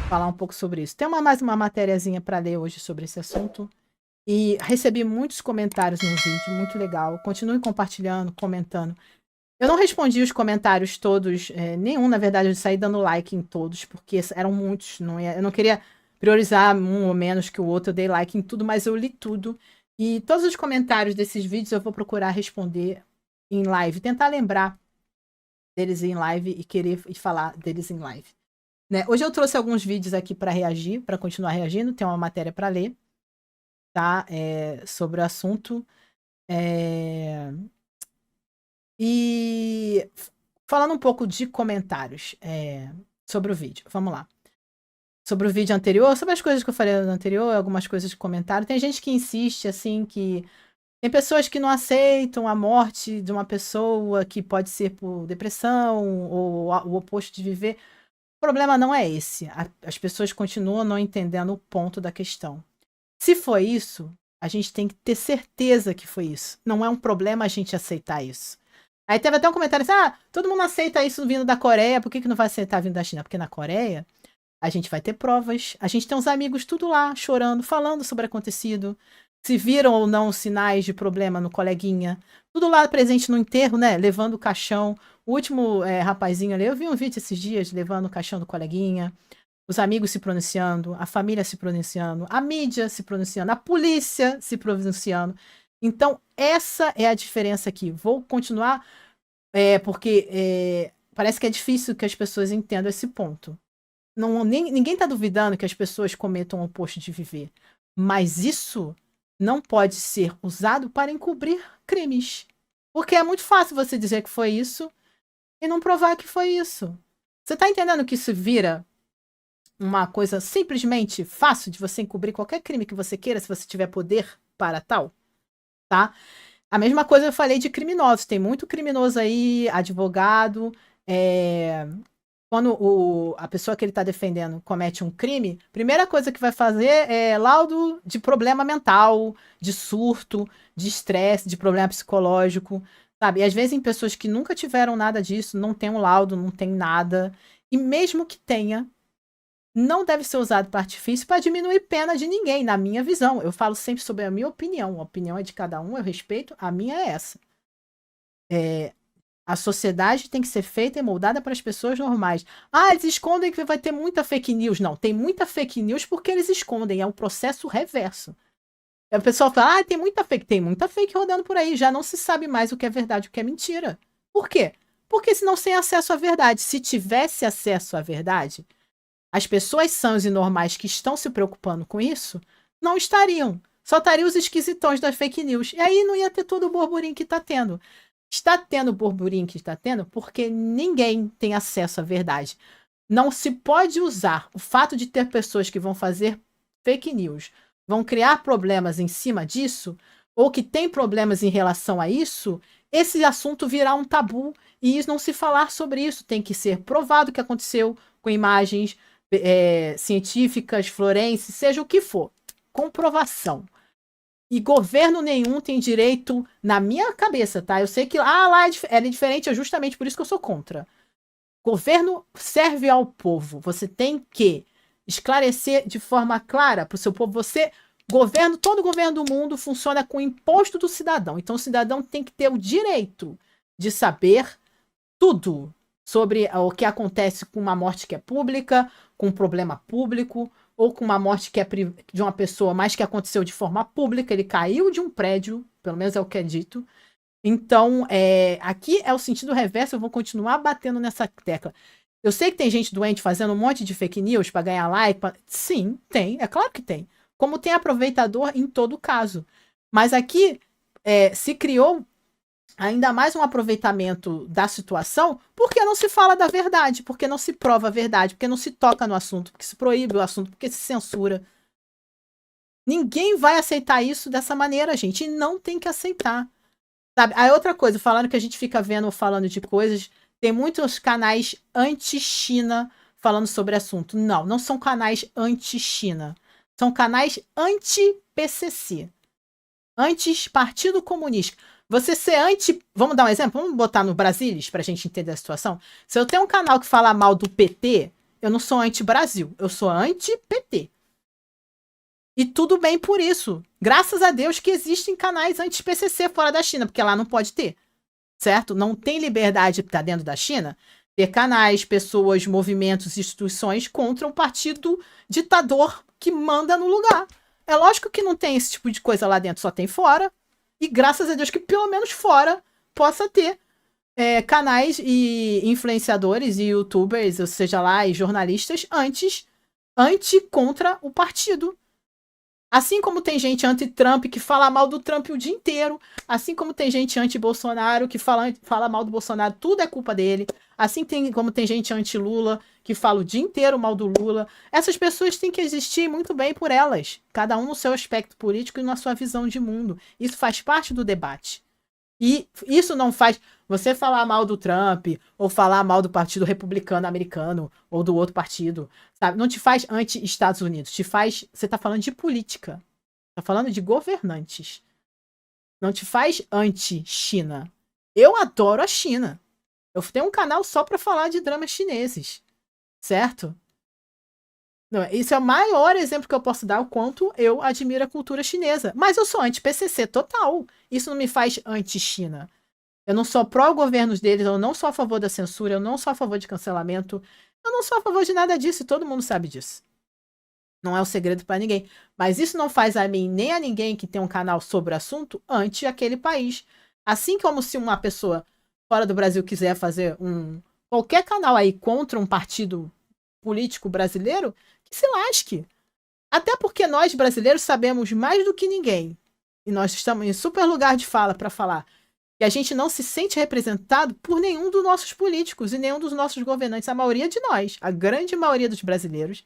falar um pouco sobre isso. Tem mais uma matériazinha para ler hoje sobre esse assunto. E recebi muitos comentários no vídeo, muito legal. Continue compartilhando, comentando. Eu não respondi os comentários todos, nenhum, na verdade, eu saí dando like em todos, porque eram muitos. Eu não queria priorizar um ou menos que o outro, eu dei like em tudo, mas eu li tudo. E todos os comentários desses vídeos eu vou procurar responder em live, tentar lembrar deles em live e querer falar deles em live. Né? Hoje eu trouxe alguns vídeos aqui para reagir, para continuar reagindo, tem uma matéria para ler, tá? Sobre o assunto. E falando um pouco de comentários sobre o vídeo, vamos lá. Sobre o vídeo anterior, sobre as coisas que eu falei no anterior, algumas coisas de comentário. Tem gente que insiste, assim, que tem pessoas que não aceitam a morte de uma pessoa que pode ser por depressão ou o oposto de viver. O problema não é esse. As pessoas continuam não entendendo o ponto da questão. Se foi isso, a gente tem que ter certeza que foi isso. Não é um problema a gente aceitar isso. Aí teve até um comentário assim: todo mundo aceita isso vindo da Coreia, por que não vai aceitar vindo da China? Porque na Coreia a gente vai ter provas, a gente tem uns amigos tudo lá, chorando, falando sobre o acontecido, se viram ou não sinais de problema no coleguinha, tudo lá presente no enterro, né, levando o caixão. O último rapazinho ali, eu vi um vídeo esses dias levando o caixão do coleguinha, os amigos se pronunciando, a família se pronunciando, a mídia se pronunciando, a polícia se pronunciando. Então, essa é a diferença aqui. Vou continuar, porque parece que é difícil que as pessoas entendam esse ponto. Ninguém está duvidando que as pessoas cometam o oposto de viver. Mas isso não pode ser usado para encobrir crimes. Porque é muito fácil você dizer que foi isso e não provar que foi isso. Você está entendendo que isso vira uma coisa simplesmente fácil de você encobrir qualquer crime que você queira, se você tiver poder para tal, tá? A mesma coisa eu falei de criminosos. Tem muito criminoso aí, advogado. Quando a pessoa que ele está defendendo comete um crime, primeira coisa que vai fazer é laudo de problema mental, de surto, de estresse, de problema psicológico, sabe? E às vezes em pessoas que nunca tiveram nada disso, não tem um laudo, não tem nada. E mesmo que tenha, não deve ser usado para artifício para diminuir pena de ninguém, na minha visão. Eu falo sempre sobre a minha opinião. A opinião é de cada um, eu respeito, a minha é essa. A sociedade tem que ser feita e moldada para as pessoas normais. Eles escondem que vai ter muita fake news. Não, tem muita fake news porque eles escondem. É um processo reverso. O pessoal fala, tem muita fake. Tem muita fake rodando por aí. Já não se sabe mais o que é verdade e o que é mentira. Por quê? Porque senão sem acesso à verdade. Se tivesse acesso à verdade, as pessoas sãs e normais que estão se preocupando com isso não estariam. Só estariam os esquisitões das fake news. E aí não ia ter todo o burburinho que está tendo. Está tendo burburinho que está tendo porque ninguém tem acesso à verdade. Não se pode usar o fato de ter pessoas que vão fazer fake news, vão criar problemas em cima disso, ou que tem problemas em relação a isso, esse assunto virar um tabu e não se falar sobre isso. Tem que ser provado o que aconteceu com imagens científicas, forenses, seja o que for. Comprovação. E governo nenhum tem direito, na minha cabeça, tá? Eu sei que lá é diferente, é justamente por isso que eu sou contra. Governo serve ao povo. Você tem que esclarecer de forma clara para o seu povo. Todo governo do mundo funciona com o imposto do cidadão. Então o cidadão tem que ter o direito de saber tudo sobre o que acontece com uma morte que é pública, com um problema público, ou com uma morte que é de uma pessoa, mas que aconteceu de forma pública, ele caiu de um prédio, pelo menos é o que é dito. Então, aqui é o sentido reverso, eu vou continuar batendo nessa tecla. Eu sei que tem gente doente fazendo um monte de fake news para ganhar like. Sim, tem, é claro que tem. Como tem aproveitador em todo caso. Mas aqui se criou ainda mais um aproveitamento da situação, porque não se fala da verdade, porque não se prova a verdade, porque não se toca no assunto, porque se proíbe o assunto, porque se censura. Ninguém vai aceitar isso dessa maneira, gente, e não tem que aceitar. Sabe? Aí outra coisa, falando que a gente fica vendo, falando de coisas, tem muitos canais anti-China falando sobre assunto. Não, não são canais anti-China. São canais anti-PCC. Anti-Partido Comunista. Você ser anti... Vamos dar um exemplo? Vamos botar no Brasilis pra gente entender a situação? Se eu tenho um canal que fala mal do PT, Eu não sou anti-Brasil, eu sou anti-PT. E tudo bem por isso. Graças a Deus que existem canais anti-PCC fora da China, porque lá não pode ter, certo? Não tem liberdade para dentro da China ter canais, pessoas, movimentos, instituições contra um partido ditador que manda no lugar. É lógico que não tem esse tipo de coisa lá dentro, só tem fora. E graças a Deus que pelo menos fora possa ter canais e influenciadores e youtubers, ou seja lá, e jornalistas anti contra o partido. Assim como tem gente anti-Trump que fala mal do Trump o dia inteiro, assim como tem gente anti-Bolsonaro que fala mal do Bolsonaro, tudo é culpa dele. Assim como tem gente anti-Lula que fala o dia inteiro mal do Lula. Essas pessoas têm que existir muito bem por elas, cada um no seu aspecto político e na sua visão de mundo. Isso faz parte do debate. E isso não faz você falar mal do Trump ou falar mal do Partido Republicano Americano ou do outro partido, sabe? Não te faz anti-Estados Unidos, te faz. Você tá falando de política, tá falando de governantes. Não te faz anti-China. Eu adoro a China. Eu tenho um canal só para falar de dramas chineses, certo? Não, isso é o maior exemplo que eu posso dar o quanto eu admiro a cultura chinesa. Mas eu sou anti-PCC total. Isso não me faz anti-China. Eu não sou pró-governos deles, eu não sou a favor da censura, eu não sou a favor de cancelamento, eu não sou a favor de nada disso e todo mundo sabe disso. Não é um segredo para ninguém. Mas isso não faz a mim nem a ninguém que tem um canal sobre o assunto anti aquele país. Assim como se uma pessoa fora do Brasil quiser fazer qualquer canal aí contra um partido político brasileiro, que se lasque. Até porque nós brasileiros sabemos mais do que ninguém. E nós estamos em super lugar de fala para falar que a gente não se sente representado por nenhum dos nossos políticos e nenhum dos nossos governantes. A maioria de nós, a grande maioria dos brasileiros,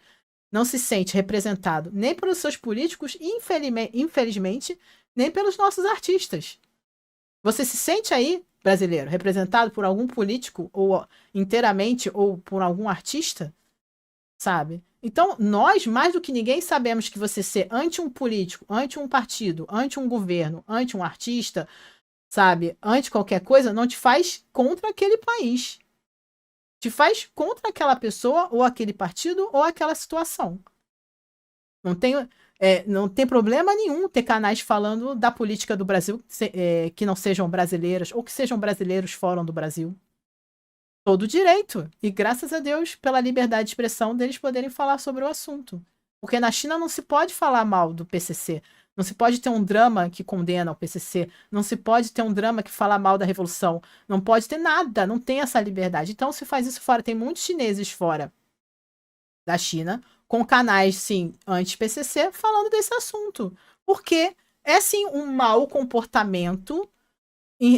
não se sente representado nem pelos seus políticos e, infelizmente, nem pelos nossos artistas. Você se sente aí, brasileiro, representado por algum político ou inteiramente ou por algum artista? Sabe? Então, nós, mais do que ninguém, sabemos que você ser anti um político, anti um partido, anti um governo, anti um artista, sabe, anti qualquer coisa, não te faz contra aquele país. Te faz contra aquela pessoa, ou aquele partido, ou aquela situação. Não tem, não tem problema nenhum ter canais falando da política do Brasil que não sejam brasileiras, ou que sejam brasileiros fora do Brasil. Todo direito. E graças a Deus pela liberdade de expressão deles poderem falar sobre o assunto. Porque na China não se pode falar mal do PCC. Não se pode ter um drama que condena o PCC. Não se pode ter um drama que fala mal da revolução. Não pode ter nada. Não tem essa liberdade. Então se faz isso fora. Tem muitos chineses fora da China com canais, sim, anti-PCC falando desse assunto. Porque é, sim, um mau comportamento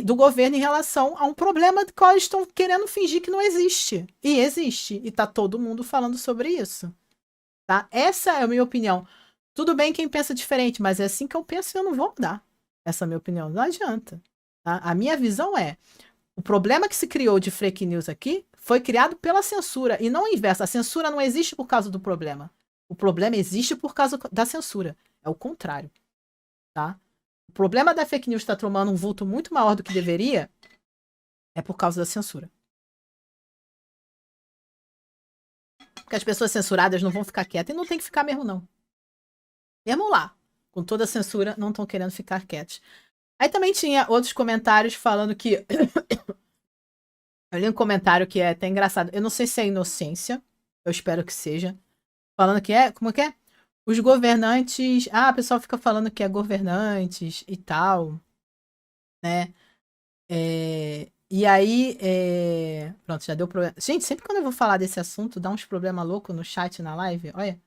do governo em relação a um problema do qual eles estão querendo fingir que não existe. E existe. E tá todo mundo falando sobre isso. Tá? Essa é a minha opinião. Tudo bem quem pensa diferente, mas é assim que eu penso e eu não vou mudar. Essa é a minha opinião. Não adianta. Tá? A minha visão é: o problema que se criou de fake news aqui foi criado pela censura e não o inverso. A censura não existe por causa do problema. O problema existe por causa da censura. É o contrário. Tá? O problema da fake news estar tomando um vulto muito maior do que deveria é por causa da censura. Porque as pessoas censuradas não vão ficar quietas e não tem que ficar mesmo, não. Mesmo lá, com toda a censura, não estão querendo ficar quietos. Aí também tinha outros comentários falando que. Eu li um comentário que é até engraçado. Eu não sei se é inocência. Eu espero que seja. Falando que é. Como é que é? Os governantes. Ah, o pessoal fica falando que é governantes e tal. Né? E aí, pronto, já deu problema. Gente, sempre quando eu vou falar desse assunto, dá uns problemas loucos no chat, na live. Olha,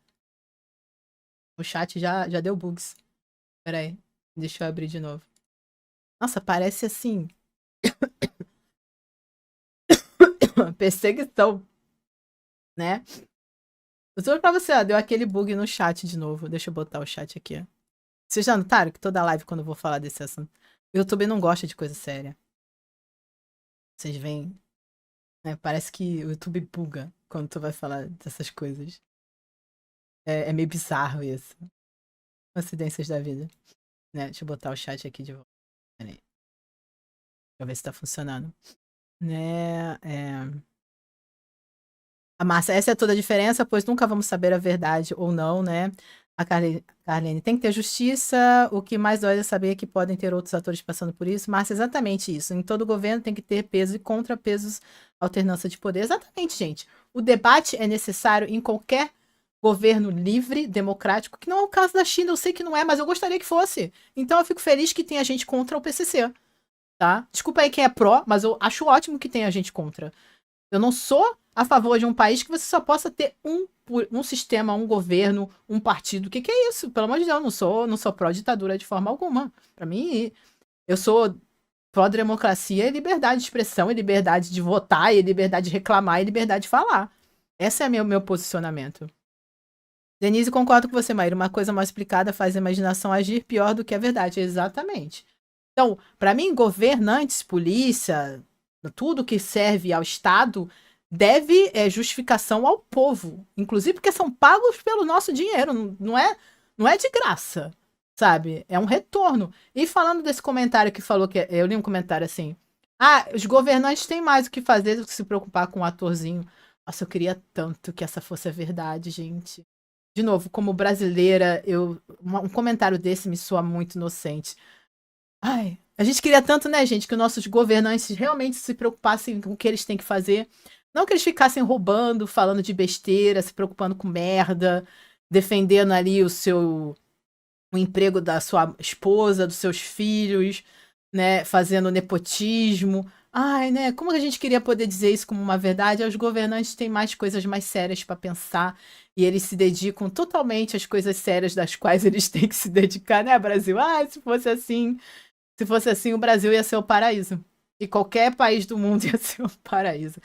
o chat já deu bugs. Pera aí, deixa eu abrir de novo. Nossa, parece assim. Perseguição, né? Eu tô pra você, ó, deu aquele bug no chat de novo. Deixa eu botar o chat aqui, ó. Vocês já notaram que toda live, quando eu vou falar desse assunto, o YouTube não gosta de coisa séria. Vocês veem, né? Parece que o YouTube buga quando tu vai falar dessas coisas. É meio bizarro isso. Coincidências da vida. Né? Deixa eu botar o chat aqui de volta. Pera aí. Deixa eu ver se tá funcionando. Né? A Márcia, essa é toda a diferença, pois nunca vamos saber a verdade ou não, né? A Carlene, tem que ter justiça. O que mais dói é saber que podem ter outros atores passando por isso. Márcia, exatamente isso. Em todo governo tem que ter pesos e contrapesos, alternância de poder. Exatamente, gente. O debate é necessário em qualquer governo livre, democrático, que não é o caso da China. Eu sei que não é, mas eu gostaria que fosse. Então eu fico feliz que tenha gente contra o PCC, tá? Desculpa aí quem é pró, mas eu acho ótimo que tenha gente contra. Eu não sou a favor de um país que você só possa ter um sistema, um governo, um partido. O que é isso? Pelo amor de Deus, não sou pró-ditadura de forma alguma. Para mim, eu sou pró-democracia e liberdade de expressão, e liberdade de votar, e liberdade de reclamar, e liberdade de falar. Esse é meu posicionamento. Denise, concordo com você, Maíra. Uma coisa mal explicada faz a imaginação agir pior do que a verdade. Exatamente. Então, para mim, governantes, polícia, tudo que serve ao Estado deve justificação ao povo, inclusive porque são pagos pelo nosso dinheiro, não é de graça, sabe? É um retorno. E falando desse comentário que falou que eu li um comentário assim: "Ah, os governantes têm mais o que fazer do que se preocupar com o atorzinho". Nossa, eu queria tanto que essa fosse a verdade, gente. De novo, como brasileira, um comentário desse me soa muito inocente. Ai, a gente queria tanto, né, gente, que os nossos governantes realmente se preocupassem com o que eles têm que fazer. Não que eles ficassem roubando, falando de besteira, se preocupando com merda, defendendo ali o emprego da sua esposa, dos seus filhos, né, fazendo nepotismo. Ai, né, como a gente queria poder dizer isso como uma verdade? Os governantes têm mais coisas mais sérias para pensar e eles se dedicam totalmente às coisas sérias das quais eles têm que se dedicar, né, Brasil? Ah, se fosse assim, o Brasil ia ser o paraíso. E qualquer país do mundo ia ser o paraíso.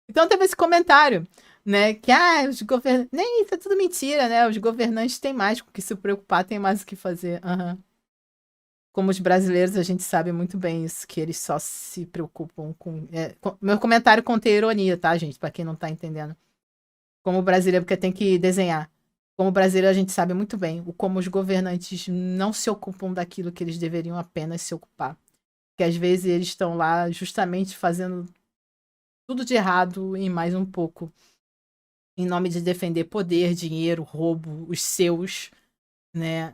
Então teve esse comentário, né? Que os governantes. Nem isso é tudo mentira, né? Os governantes têm mais com o que se preocupar, têm mais o que fazer. Uhum. Como os brasileiros, a gente sabe muito bem isso, que eles só se preocupam com. Meu comentário contém ironia, tá, gente? Pra quem não tá entendendo. Como brasileiro, porque tem que desenhar. Como brasileiro, a gente sabe muito bem como os governantes não se ocupam daquilo que eles deveriam apenas se ocupar. Que às vezes eles estão lá justamente fazendo tudo de errado e mais um pouco. Em nome de defender poder, dinheiro, roubo, os seus, né?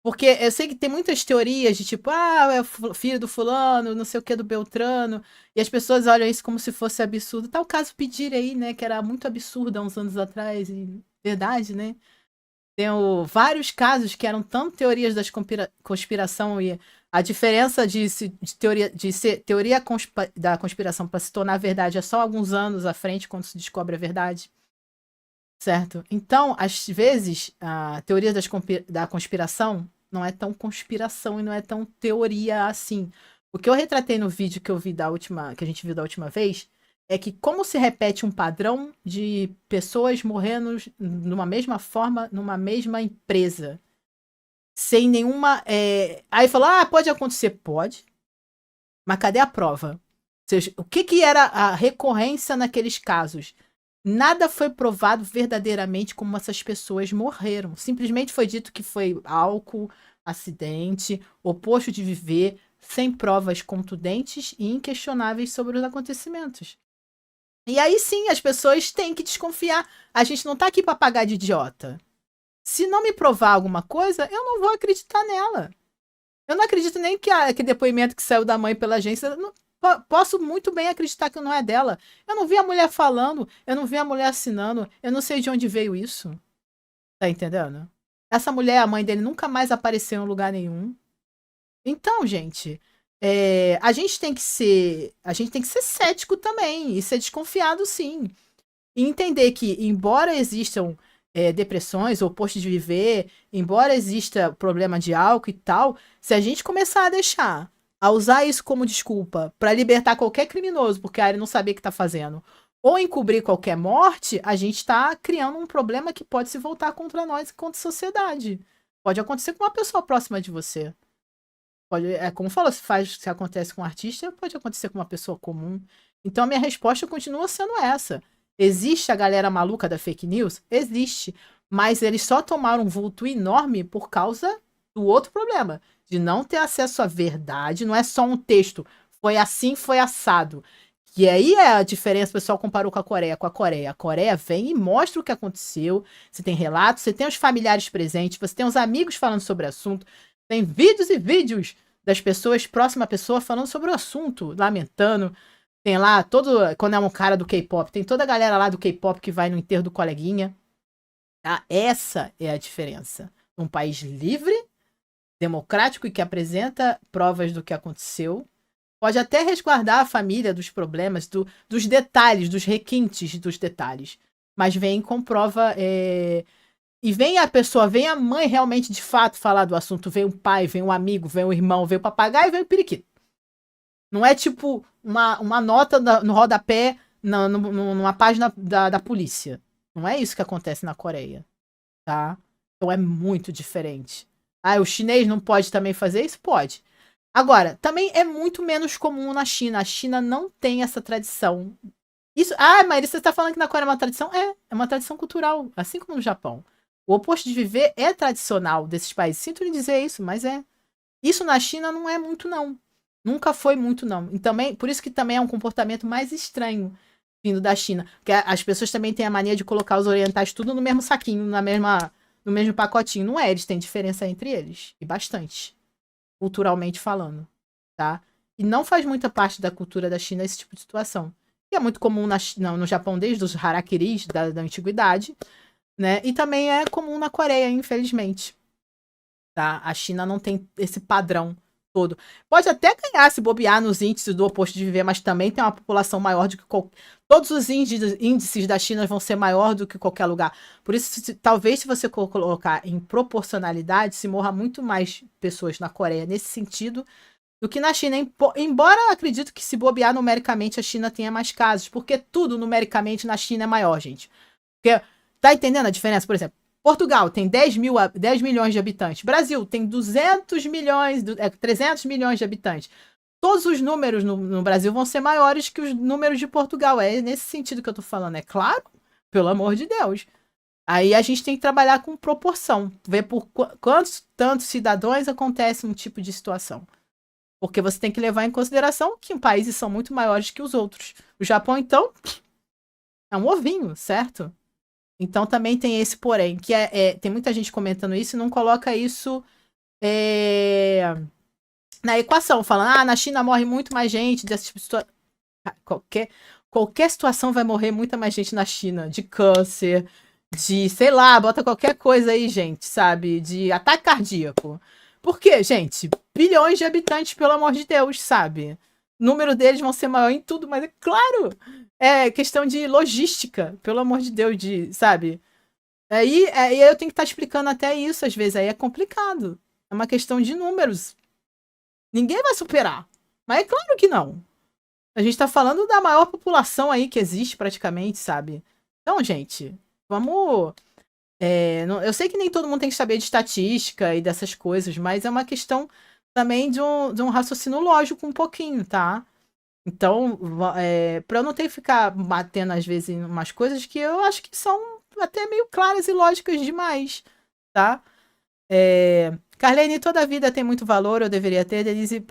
Porque eu sei que tem muitas teorias de tipo, é o filho do fulano, não sei o que do Beltrano, e as pessoas olham isso como se fosse absurdo. Tá o caso Pedir aí, né? Que era muito absurdo há uns anos atrás, e verdade, né? Tem vários casos que eram tanto teorias da conspiração e a diferença de ser teoria da conspiração para se tornar verdade é só alguns anos à frente quando se descobre a verdade, certo? Então, às vezes, a teoria da conspiração não é tão conspiração e não é tão teoria assim. O que eu retratei no vídeo que que a gente viu da última vez é que como se repete um padrão de pessoas morrendo numa mesma forma, numa mesma empresa, sem nenhuma. Aí falou: pode acontecer? Pode. Mas cadê a prova? Ou seja, o que era a recorrência naqueles casos? Nada foi provado verdadeiramente como essas pessoas morreram. Simplesmente foi dito que foi álcool, acidente, oposto de viver, sem provas contundentes e inquestionáveis sobre os acontecimentos. E aí sim, as pessoas têm que desconfiar. A gente não tá aqui para pagar de idiota. Se não me provar alguma coisa, eu não vou acreditar nela. Eu não acredito nem que depoimento que saiu da mãe pela agência. Posso muito bem acreditar que não é dela. Eu não vi a mulher falando, eu não vi a mulher assinando, eu não sei de onde veio isso. Tá entendendo? Essa mulher, a mãe dele, nunca mais apareceu em lugar nenhum. Então, gente, a gente tem que ser cético também e ser desconfiado, sim. E entender que, embora existam depressões ou postos de viver, embora exista problema de álcool e tal, se a gente começar a usar isso como desculpa para libertar qualquer criminoso, porque ele não sabia o que está fazendo, ou encobrir qualquer morte, a gente está criando um problema que pode se voltar contra nós e contra a sociedade. Pode acontecer com uma pessoa próxima de você. Como falou, se acontece com um artista, pode acontecer com uma pessoa comum. Então a minha resposta continua sendo essa. Existe a galera maluca da fake news? Existe. Mas eles só tomaram um vulto enorme por causa do outro problema. De não ter acesso à verdade. Não é só um texto. Foi assim, foi assado. E aí é a diferença, o pessoal comparou com a Coreia. Com a Coreia. A Coreia vem e mostra o que aconteceu. Você tem relatos, você tem os familiares presentes, você tem os amigos falando sobre o assunto. Tem vídeos e vídeos das pessoas, próxima à pessoa, falando sobre o assunto, lamentando. Tem lá todo. Quando é um cara do K-pop, tem toda a galera lá do K-pop que vai no enterro do coleguinha. Tá? Essa é a diferença. Um país livre, democrático e que apresenta provas do que aconteceu. Pode até resguardar a família dos problemas, dos detalhes, dos requintes dos detalhes. Mas vem com prova. E vem a pessoa, vem a mãe realmente de fato falar do assunto. Vem o pai, vem o amigo, vem o irmão, vem o papagaio e vem o periquito. Não é tipo uma nota no rodapé numa página da polícia. Não é isso que acontece na Coreia. Tá? Então é muito diferente. Ah, o chinês não pode também fazer isso? Pode. Agora, também é muito menos comum na China. A China não tem essa tradição. Isso, mas você está falando que na Coreia é uma tradição? É uma tradição cultural, assim como no Japão. O oposto de viver é tradicional desses países. Sinto lhe dizer isso, mas é. Isso na China não é muito, não. Nunca foi muito, não. E também, por isso que também é um comportamento mais estranho vindo da China. Porque as pessoas também têm a mania de colocar os orientais tudo no mesmo saquinho, no mesmo pacotinho. Não é, eles têm diferença entre eles. E bastante. Culturalmente falando, tá? E não faz muita parte da cultura da China esse tipo de situação. E é muito comum no Japão desde os harakiris da antiguidade, né? E também é comum na Coreia, infelizmente. Tá? A China não tem esse padrão todo. Pode até ganhar se bobear nos índices do oposto de viver, mas também tem uma população maior do que todos os índices da China vão ser maior do que qualquer lugar. Por isso, talvez se você colocar em proporcionalidade, se morra muito mais pessoas na Coreia nesse sentido do que na China. Embora eu acredito que se bobear numericamente a China tenha mais casos, porque tudo numericamente na China é maior, gente. Porque, tá entendendo a diferença? Por exemplo, Portugal tem 10 milhões de habitantes. Brasil tem 200 milhões, 300 milhões de habitantes. Todos os números no Brasil vão ser maiores que os números de Portugal. É nesse sentido que eu tô falando, é claro? Pelo amor de Deus. Aí a gente tem que trabalhar com proporção. Ver por quantos tantos cidadãos acontece um tipo de situação. Porque você tem que levar em consideração que países são muito maiores que os outros. O Japão, então, é um ovinho, certo? Então também tem esse porém, que tem muita gente comentando isso e não coloca isso na equação, falando, na China morre muito mais gente desse tipo de situação. Qualquer situação vai morrer muita mais gente na China, de câncer, de, sei lá, bota qualquer coisa aí, gente, sabe? De ataque cardíaco. Por quê, gente? Bilhões de habitantes, pelo amor de Deus, sabe? O número deles vão ser maior em tudo, mas é claro, é questão de logística, pelo amor de Deus, sabe? Aí eu tenho que estar explicando até isso, às vezes, aí é complicado. É uma questão de números. Ninguém vai superar. Mas é claro que não. A gente tá falando da maior população aí que existe praticamente, sabe? Então, gente, vamos. Eu sei que nem todo mundo tem que saber de estatística e dessas coisas, mas é uma questão também de um raciocínio lógico um pouquinho, tá? Então, pra eu não ter que ficar batendo às vezes em umas coisas que eu acho que são até meio claras e lógicas demais, tá? Carlene, toda a vida tem muito valor, eu deveria ter. Denise,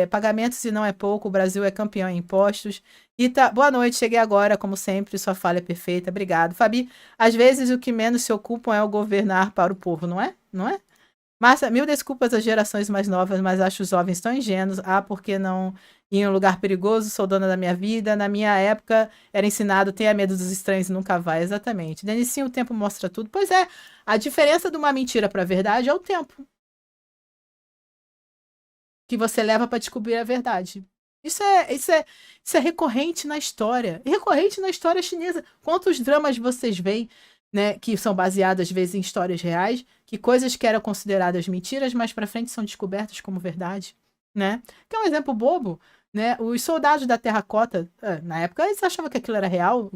pagamentos e não é pouco, o Brasil é campeão em impostos. Rita, boa noite, cheguei agora, como sempre, sua fala é perfeita, obrigado. Fabi, às vezes o que menos se ocupam é o governar para o povo, não é? Não é? Márcia, mil desculpas às gerações mais novas, mas acho os jovens tão ingênuos. Porque não ir em um lugar perigoso, sou dona da minha vida. Na minha época, era ensinado, tenha medo dos estranhos e nunca vai. Exatamente. Denicinho, o tempo mostra tudo. Pois é, a diferença de uma mentira para a verdade é o tempo que você leva para descobrir a verdade. Isso é recorrente na história. Recorrente na história chinesa. Quantos dramas vocês veem, né, que são baseados às vezes em histórias reais, que coisas que eram consideradas mentiras, mais para frente são descobertas como verdade, né? Que é um exemplo bobo, né? Os soldados da terracota, na época eles achavam que aquilo era real,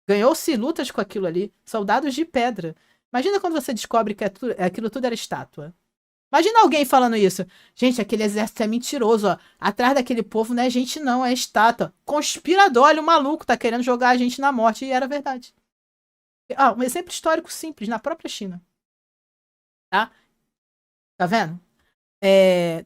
ganhou-se lutas com aquilo ali, soldados de pedra. Imagina quando você descobre que aquilo tudo era estátua. Imagina alguém falando isso. Gente, aquele exército é mentiroso, ó. Atrás daquele povo não é gente não, é estátua. Conspirador, olha o maluco, tá querendo jogar a gente na morte. E era verdade. Um exemplo histórico simples, na própria China. Tá? Tá vendo?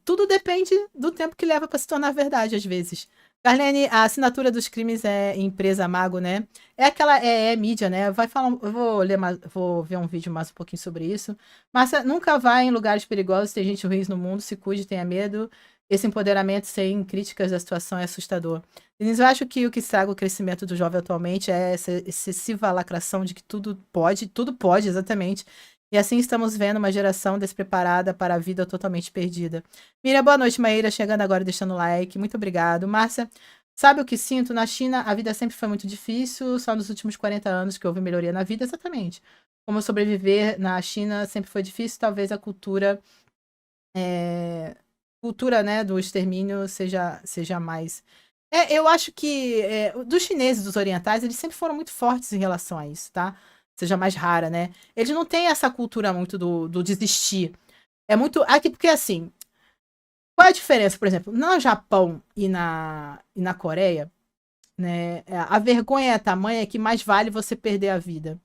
Tudo depende do tempo que leva para se tornar verdade, às vezes. Carlene, a assinatura dos crimes é empresa Mago, né? É aquela, é mídia, né? Vai falar, eu vou ler mais, vou ver um vídeo mais um pouquinho sobre isso. Márcia, nunca vá em lugares perigosos, tem gente ruim no mundo, se cuide, tenha medo. Esse empoderamento sem críticas da situação é assustador. Denise, eu acho que o que estraga o crescimento do jovem atualmente é essa excessiva lacração de que tudo pode, exatamente. E assim estamos vendo uma geração despreparada para a vida totalmente perdida. Miriam, boa noite, Maíra, chegando agora e deixando o like. Muito obrigado. Márcia, sabe o que sinto? Na China, a vida sempre foi muito difícil, só nos últimos 40 anos que houve melhoria na vida, exatamente. Como sobreviver na China sempre foi difícil, talvez a cultura, né, do extermínio seja mais. Eu acho que dos chineses, dos orientais, eles sempre foram muito fortes em relação a isso, tá? Seja mais rara, né? Eles não têm essa cultura muito do desistir. É muito. Aqui, porque assim, qual é a diferença, por exemplo, no Japão e na Coreia, né? A vergonha é tamanha que mais vale você perder a vida.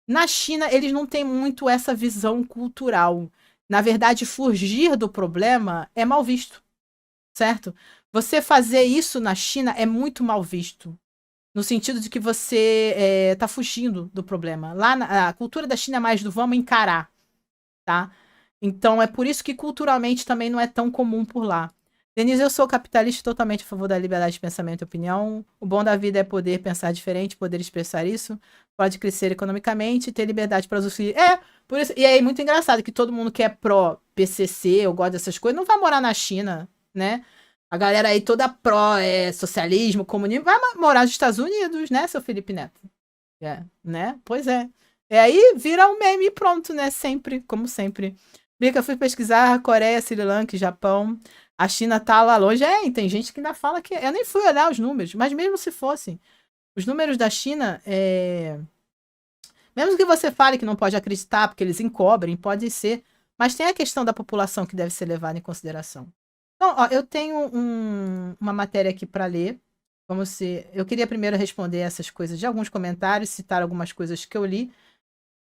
Na China, eles não têm muito essa visão cultural. Na verdade, fugir do problema é mal visto, certo? Você fazer isso na China é muito mal visto. No sentido de que você tá fugindo do problema. Lá a cultura da China é mais do vamos encarar, tá? Então é por isso que culturalmente também não é tão comum por lá. Denise, eu sou capitalista totalmente a favor da liberdade de pensamento e opinião. O bom da vida é poder pensar diferente, poder expressar isso, pode crescer economicamente, ter liberdade para usufruir. Por isso. E é muito engraçado que todo mundo que é pró-PCC, eu gosto dessas coisas, não vai morar na China, né? A galera aí toda pró socialismo, comunismo, vai morar nos Estados Unidos, né, seu Felipe Neto? Né? Pois é. E aí vira um meme e pronto, né? Sempre, como sempre. Bica, eu fui pesquisar Coreia, Sri Lanka, Japão. A China tá lá longe. E tem gente que ainda fala que. Eu nem fui olhar os números, mas mesmo se fossem. Os números da China, mesmo que você fale que não pode acreditar, porque eles encobrem, pode ser. Mas tem a questão da população que deve ser levada em consideração. Então, ó, eu tenho uma matéria aqui para ler. Vamos ser. Eu queria primeiro responder essas coisas de alguns comentários, citar algumas coisas que eu li.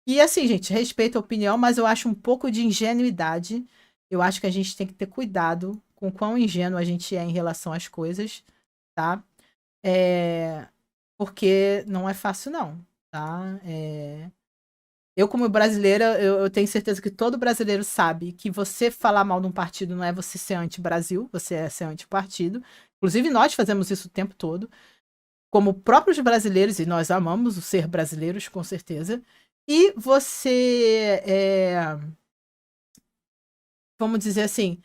E assim, gente, respeito a opinião, mas eu acho um pouco de ingenuidade. Eu acho que a gente tem que ter cuidado com quão ingênuo a gente é em relação às coisas, tá? Porque não é fácil, não, tá? Eu, como brasileira, eu tenho certeza que todo brasileiro sabe que você falar mal de um partido não é você ser anti-Brasil, você é ser anti-partido. Inclusive, nós fazemos isso o tempo todo. Como próprios brasileiros, e nós amamos o ser brasileiros, com certeza. E você, vamos dizer assim,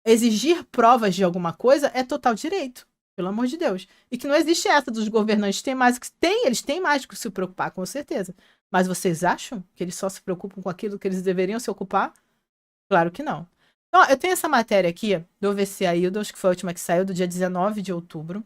exigir provas de alguma coisa é total direito, pelo amor de Deus. E que não existe essa dos governantes tem mais que tem, eles têm mais que se preocupar, com certeza. Mas vocês acham que eles só se preocupam com aquilo que eles deveriam se ocupar? Claro que não. Então, eu tenho essa matéria aqui do OVC Aildos, que foi a última que saiu, do dia 19 de outubro.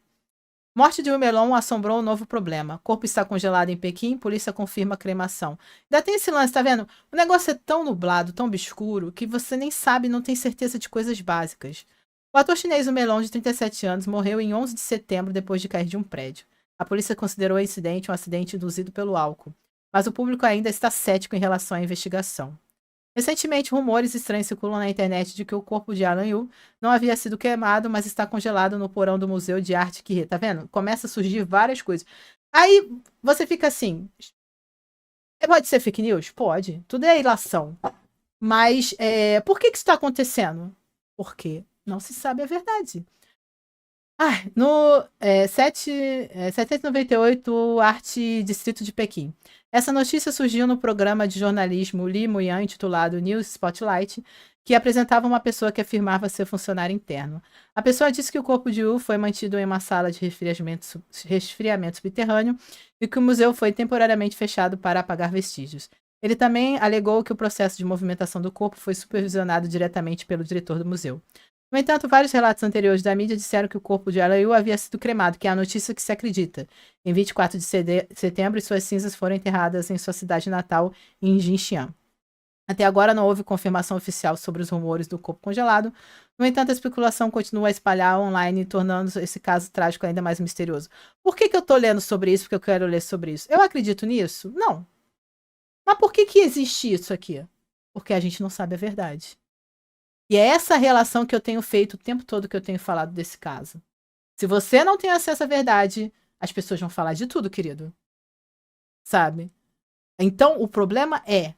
Morte de Umelon assombrou um novo problema. Corpo está congelado em Pequim, polícia confirma cremação. Ainda tem esse lance, tá vendo? O negócio é tão nublado, tão obscuro, que você nem sabe, não tem certeza de coisas básicas. O ator chinês Umelon, de 37 anos, morreu em 11 de setembro depois de cair de um prédio. A polícia considerou o incidente um acidente induzido pelo álcool. Mas o público ainda está cético em relação à investigação. Recentemente, rumores estranhos circulam na internet de que o corpo de Alan Yu não havia sido queimado, mas está congelado no porão do Museu de Arte Quirê. Tá vendo? Começa a surgir várias coisas. Aí você fica assim. Pode ser fake news? Pode. Tudo é ilação. Mas por que isso está acontecendo? Porque não se sabe a verdade. No 798, Arte Distrito de Pequim. Essa notícia surgiu no programa de jornalismo Li Muyan, intitulado News Spotlight, que apresentava uma pessoa que afirmava ser funcionário interno. A pessoa disse que o corpo de Yu foi mantido em uma sala de resfriamento subterrâneo e que o museu foi temporariamente fechado para apagar vestígios. Ele também alegou que o processo de movimentação do corpo foi supervisionado diretamente pelo diretor do museu. No entanto, vários relatos anteriores da mídia disseram que o corpo de Alayu havia sido cremado, que é a notícia que se acredita. Em 24 de setembro, suas cinzas foram enterradas em sua cidade natal, em Jinxian. Até agora não houve confirmação oficial sobre os rumores do corpo congelado. No entanto, a especulação continua a espalhar online, tornando esse caso trágico ainda mais misterioso. Por que eu tô lendo sobre isso? Porque eu quero ler sobre isso. Eu acredito nisso? Não. Mas por que existe isso aqui? Porque a gente não sabe a verdade. E é essa relação que eu tenho feito o tempo todo que eu tenho falado desse caso. Se você não tem acesso à verdade, as pessoas vão falar de tudo, querido. Sabe? Então, o problema é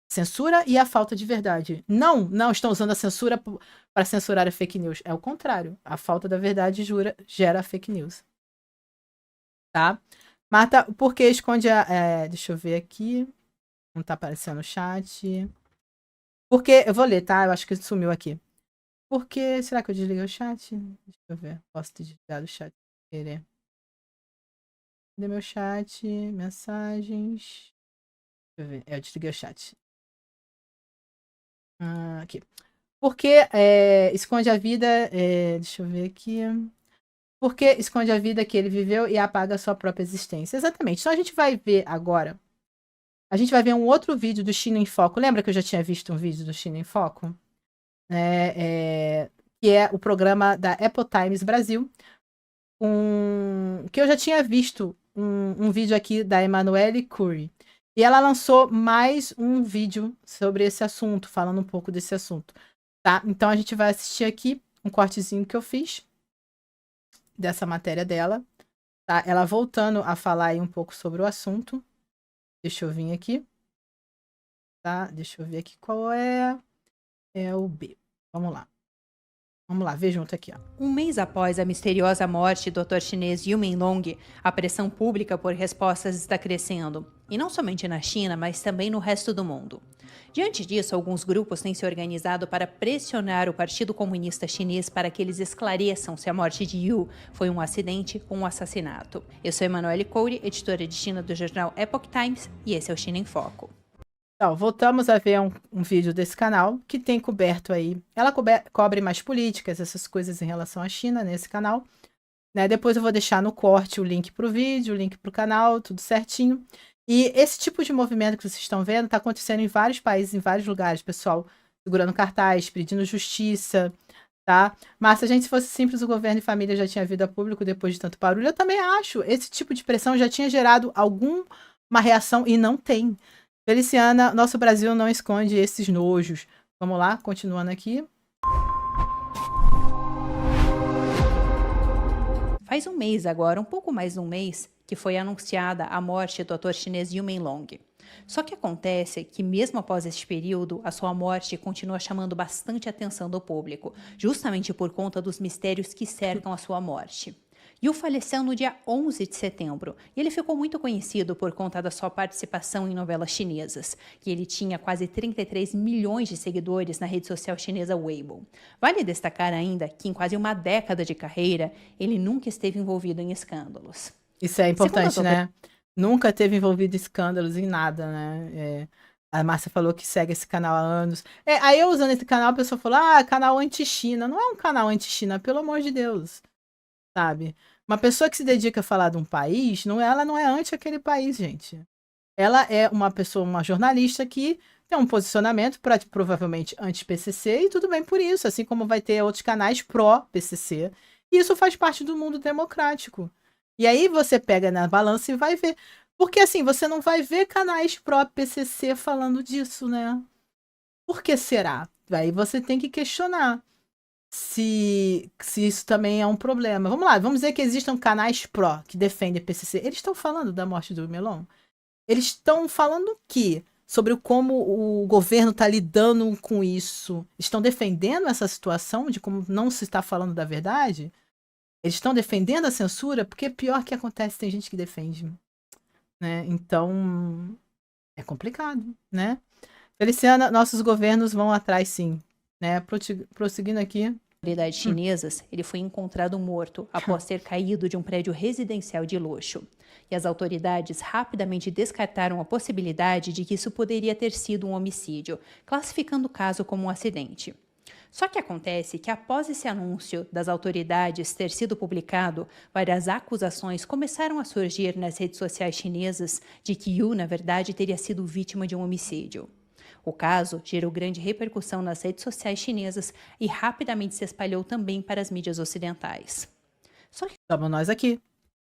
censura e a falta de verdade. Não estão usando a censura para censurar a fake news. É o contrário. A falta da verdade gera fake news. Tá? Marta, por que esconde a. Deixa eu ver aqui. Não tá aparecendo no chat. Porque. Eu vou ler, tá? Eu acho que sumiu aqui. Por que. Será que eu desliguei o chat? Deixa eu ver. Posso ter desligado o chat. Querer. Cadê meu chat? Mensagens. Deixa eu ver. Eu desliguei o chat. Aqui. Porque esconde a vida. Deixa eu ver aqui. Porque esconde a vida que ele viveu e apaga a sua própria existência. Exatamente. Então a gente vai ver agora. A gente vai ver um outro vídeo do China em Foco. Lembra que eu já tinha visto um vídeo do China em Foco? Que é o programa da Apple Times Brasil. Que eu já tinha visto um vídeo aqui da Emanuele Cury. E ela lançou mais um vídeo sobre esse assunto, falando um pouco desse assunto. Tá? Então a gente vai assistir aqui um cortezinho que eu fiz dessa matéria dela. Tá? Ela voltando a falar aí um pouco sobre o assunto. Deixa eu vir aqui. Tá? Deixa eu ver aqui qual é. É o B. Vamos lá. Vamos lá, ver junto aqui, ó. Um mês após a misteriosa morte do ator chinês Yu Minlong, a pressão pública por respostas está crescendo. E não somente na China, mas também no resto do mundo. Diante disso, alguns grupos têm se organizado para pressionar o Partido Comunista Chinês para que eles esclareçam se a morte de Yu foi um acidente ou um assassinato. Eu sou Emanuele Coure, editora de China do jornal Epoch Times, e esse é o China em Foco. Então, voltamos a ver um vídeo desse canal que tem coberto aí. Ela cobre mais políticas, essas coisas em relação à China nesse canal. Né? Depois eu vou deixar no corte o link para o vídeo, o link para o canal, tudo certinho. E esse tipo de movimento que vocês estão vendo está acontecendo em vários países, em vários lugares, pessoal segurando cartaz, pedindo justiça, tá? Mas se a gente fosse simples, o governo e família já tinha vida pública depois de tanto barulho. Eu também acho. Esse tipo de pressão já tinha gerado alguma reação e não tem. Feliciana, nosso Brasil não esconde esses nojos. Vamos lá, continuando aqui. Faz um mês agora, um pouco mais de um mês, que foi anunciada a morte do ator chinês Yu Minlong. Só que acontece que mesmo após este período, a sua morte continua chamando bastante atenção do público, justamente por conta dos mistérios que cercam a sua morte. Yu faleceu no dia 11 de setembro e ele ficou muito conhecido por conta da sua participação em novelas chinesas, que ele tinha quase 33 milhões de seguidores na rede social chinesa Weibo. Vale destacar ainda que em quase uma década de carreira, ele nunca esteve envolvido em escândalos. Isso é importante, né? Nunca teve envolvido em escândalos em nada, né? A Márcia falou que segue esse canal há anos. Aí eu usando esse canal, a pessoa falou, canal anti-China. Não é um canal anti-China, pelo amor de Deus. Sabe? Uma pessoa que se dedica a falar de um país, ela não é anti aquele país, gente. Ela é uma pessoa, uma jornalista que tem um posicionamento provavelmente anti-PCC e tudo bem por isso, assim como vai ter outros canais pró-PCC. E isso faz parte do mundo democrático. E aí você pega na balança e vai ver. Porque assim, você não vai ver canais pró-PCC falando disso, né? Por que será? Aí você tem que questionar se isso também é um problema. Vamos lá, vamos dizer que existam canais pró que defendem PCC. Eles estão falando da morte do Melon? Eles estão falando o quê? Sobre como o governo está lidando com isso. Estão defendendo essa situação de como não se está falando da verdade? Eles estão defendendo a censura? Porque pior que acontece, tem gente que defende. Né? Então, é complicado, né? Feliciana, nossos governos vão atrás, sim. Né? Prosseguindo aqui. Autoridades chinesas, ele foi encontrado morto após ter caído de um prédio residencial de luxo. E as autoridades rapidamente descartaram a possibilidade de que isso poderia ter sido um homicídio, classificando o caso como um acidente. Só que acontece que após esse anúncio das autoridades ter sido publicado, várias acusações começaram a surgir nas redes sociais chinesas de que Yu, na verdade, teria sido vítima de um homicídio. O caso gerou grande repercussão nas redes sociais chinesas e rapidamente se espalhou também para as mídias ocidentais. Só que estamos nós aqui.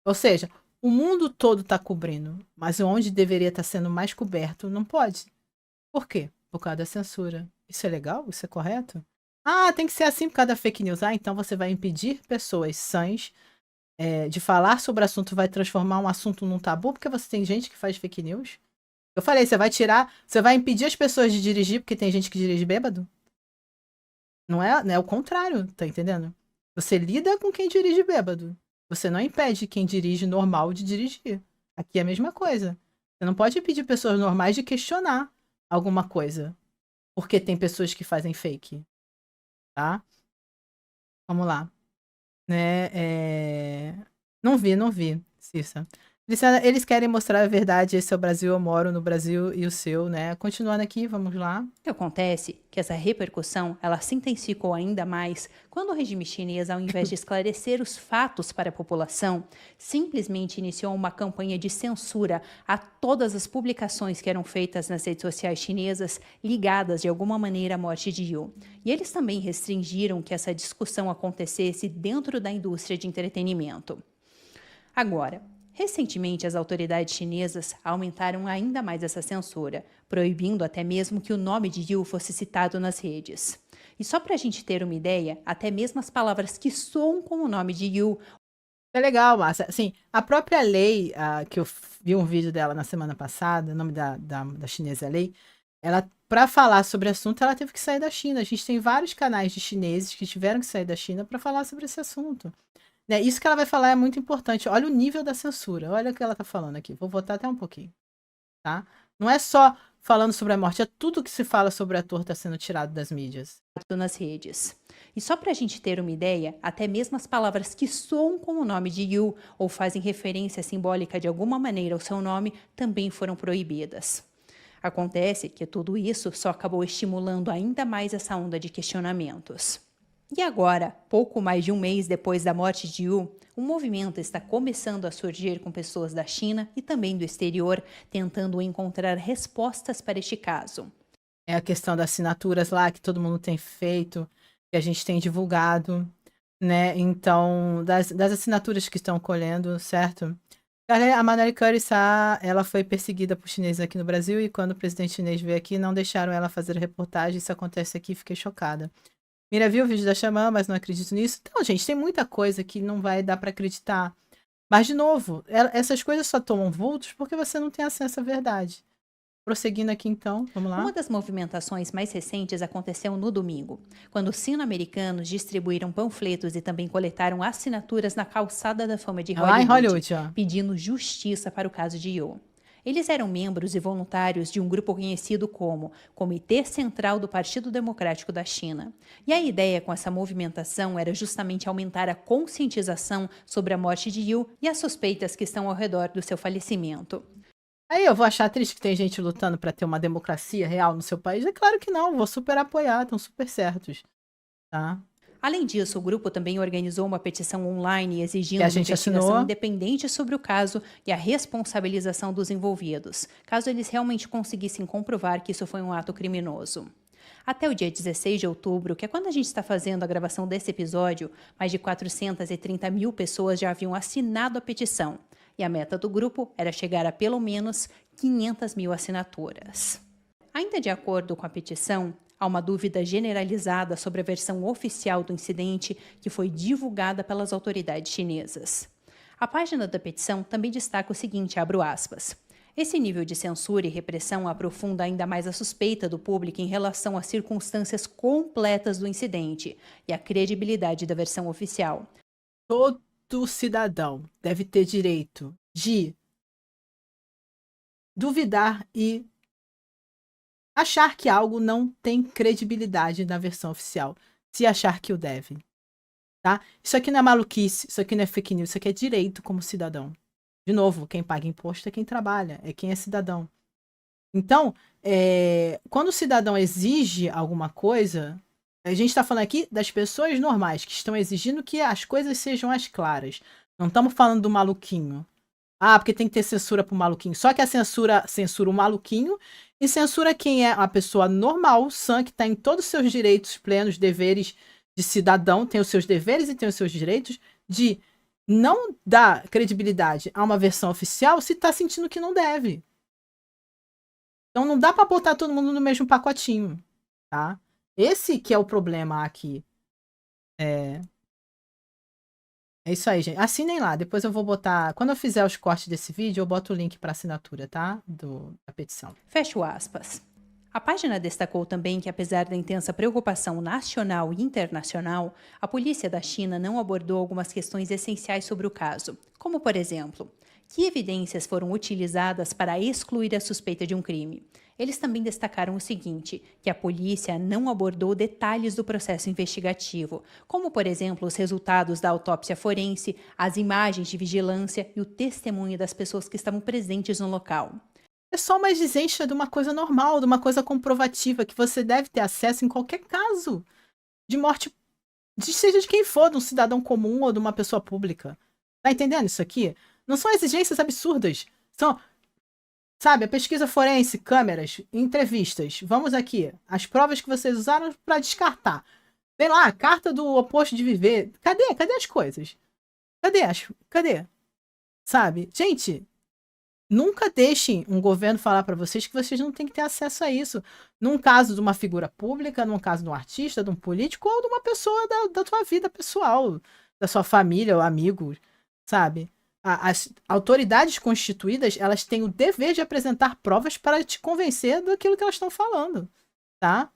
Ou seja, o mundo todo está cobrindo, mas onde deveria estar sendo mais coberto não pode. Por quê? Por causa da censura. Isso é legal? Isso é correto? Tem que ser assim por causa da fake news. Então você vai impedir pessoas sãs de falar sobre o assunto vai transformar um assunto num tabu, porque você tem gente que faz fake news. Eu falei, você vai impedir as pessoas de dirigir porque tem gente que dirige bêbado? Não é o contrário, tá entendendo? Você lida com quem dirige bêbado. Você não impede quem dirige normal de dirigir. Aqui é a mesma coisa. Você não pode impedir pessoas normais de questionar alguma coisa. Porque tem pessoas que fazem fake, tá? Vamos lá. Né? Não vi, Cissa. Eles querem mostrar a verdade, esse é o Brasil, eu moro no Brasil e o seu, né? Continuando aqui, vamos lá. O que acontece é que essa repercussão ela se intensificou ainda mais quando o regime chinês, ao invés de esclarecer os fatos para a população, simplesmente iniciou uma campanha de censura a todas as publicações que eram feitas nas redes sociais chinesas ligadas de alguma maneira à morte de Yu. E eles também restringiram que essa discussão acontecesse dentro da indústria de entretenimento. Agora, recentemente, as autoridades chinesas aumentaram ainda mais essa censura, proibindo até mesmo que o nome de Yu fosse citado nas redes. E só para a gente ter uma ideia, até mesmo as palavras que soam com o nome de Yu. É legal, Márcia. Assim, a própria lei, que eu vi um vídeo dela na semana passada, o nome da chinesa lei, ela, para falar sobre o assunto, ela teve que sair da China. A gente tem vários canais de chineses que tiveram que sair da China para falar sobre esse assunto. Né? Isso que ela vai falar é muito importante. Olha o nível da censura. Olha o que ela está falando aqui. Vou voltar até um pouquinho. Tá? Não é só falando sobre a morte, é tudo que se fala sobre o ator está sendo tirado das mídias. Nas redes. E só para a gente ter uma ideia, até mesmo as palavras que soam com o nome de Yu ou fazem referência simbólica de alguma maneira ao seu nome também foram proibidas. Acontece que tudo isso só acabou estimulando ainda mais essa onda de questionamentos. E agora, pouco mais de um mês depois da morte de Yu, um movimento está começando a surgir com pessoas da China e também do exterior, tentando encontrar respostas para este caso. É a questão das assinaturas lá que todo mundo tem feito, que a gente tem divulgado, né? Então, das assinaturas que estão colhendo, certo? A Manali Curry, ela foi perseguida por chineses aqui no Brasil e quando o presidente chinês veio aqui, não deixaram ela fazer a reportagem. Isso acontece aqui, fiquei chocada. Mira viu o vídeo da Xamã, mas não acredito nisso. Então, gente, tem muita coisa que não vai dar para acreditar. Mas, de novo, essas coisas só tomam vultos porque você não tem acesso à verdade. Prosseguindo aqui, então, vamos lá. Uma das movimentações mais recentes aconteceu no domingo, quando sino-americanos distribuíram panfletos e também coletaram assinaturas na calçada da fama de Hollywood, lá em Hollywood, pedindo justiça para o caso de Yu. Eles eram membros e voluntários de um grupo conhecido como Comitê Central do Partido Democrático da China. E a ideia com essa movimentação era justamente aumentar a conscientização sobre a morte de Yu e as suspeitas que estão ao redor do seu falecimento. Aí eu vou achar triste que tem gente lutando para ter uma democracia real no seu país? É claro que não, vou super apoiar, estão super certos, tá? Além disso, o grupo também organizou uma petição online exigindo a uma gente investigação assinou. independente sobre o caso e a responsabilização dos envolvidos, caso eles realmente conseguissem comprovar que isso foi um ato criminoso. Até o dia 16 de outubro, que é quando a gente está fazendo a gravação desse episódio, mais de 430 mil pessoas já haviam assinado a petição. E a meta do grupo era chegar a pelo menos 500 mil assinaturas. Ainda de acordo com a petição, há uma dúvida generalizada sobre a versão oficial do incidente que foi divulgada pelas autoridades chinesas. A página da petição também destaca o seguinte, abro aspas, esse nível de censura e repressão aprofunda ainda mais a suspeita do público em relação às circunstâncias completas do incidente e a credibilidade da versão oficial. Todo cidadão deve ter direito de duvidar e achar que algo não tem credibilidade na versão oficial, se achar que o deve, tá? Isso aqui não é maluquice, isso aqui não é fake news, isso aqui é direito como cidadão. De novo, quem paga imposto é quem trabalha, é quem é cidadão. Então, quando o cidadão exige alguma coisa, a gente está falando aqui das pessoas normais que estão exigindo que as coisas sejam as claras. Não estamos falando do maluquinho. Porque tem que ter censura pro maluquinho. Só que a censura o maluquinho e censura quem é a pessoa normal, sã, que tem todos os seus direitos plenos, deveres de cidadão, tem os seus deveres e tem os seus direitos de não dar credibilidade a uma versão oficial se está sentindo que não deve. Então não dá para botar todo mundo no mesmo pacotinho, tá? Esse que é o problema aqui. É isso aí, gente. Assinem lá. Depois eu vou botar. Quando eu fizer os cortes desse vídeo, eu boto o link para assinatura, tá? Da petição. Fecho aspas. A página destacou também que, apesar da intensa preocupação nacional e internacional, a polícia da China não abordou algumas questões essenciais sobre o caso, como, por exemplo, que evidências foram utilizadas para excluir a suspeita de um crime. Eles também destacaram o seguinte, que a polícia não abordou detalhes do processo investigativo, como, por exemplo, os resultados da autópsia forense, as imagens de vigilância e o testemunho das pessoas que estavam presentes no local. É só uma exigência de uma coisa normal, de uma coisa comprovativa, que você deve ter acesso em qualquer caso de morte, seja de quem for, de um cidadão comum ou de uma pessoa pública. Tá entendendo isso aqui? Não são exigências absurdas. São, sabe, a pesquisa forense, câmeras, entrevistas. Vamos aqui. As provas que vocês usaram para descartar. Vem lá, a carta do oposto de viver. Cadê? Cadê as coisas? Cadê? Sabe? Gente, nunca deixem um governo falar para vocês que vocês não têm que ter acesso a isso. Num caso de uma figura pública, num caso de um artista, de um político ou de uma pessoa da tua vida pessoal, da sua família ou amigos, sabe? As autoridades constituídas, elas têm o dever de apresentar provas para te convencer daquilo que elas estão falando, tá?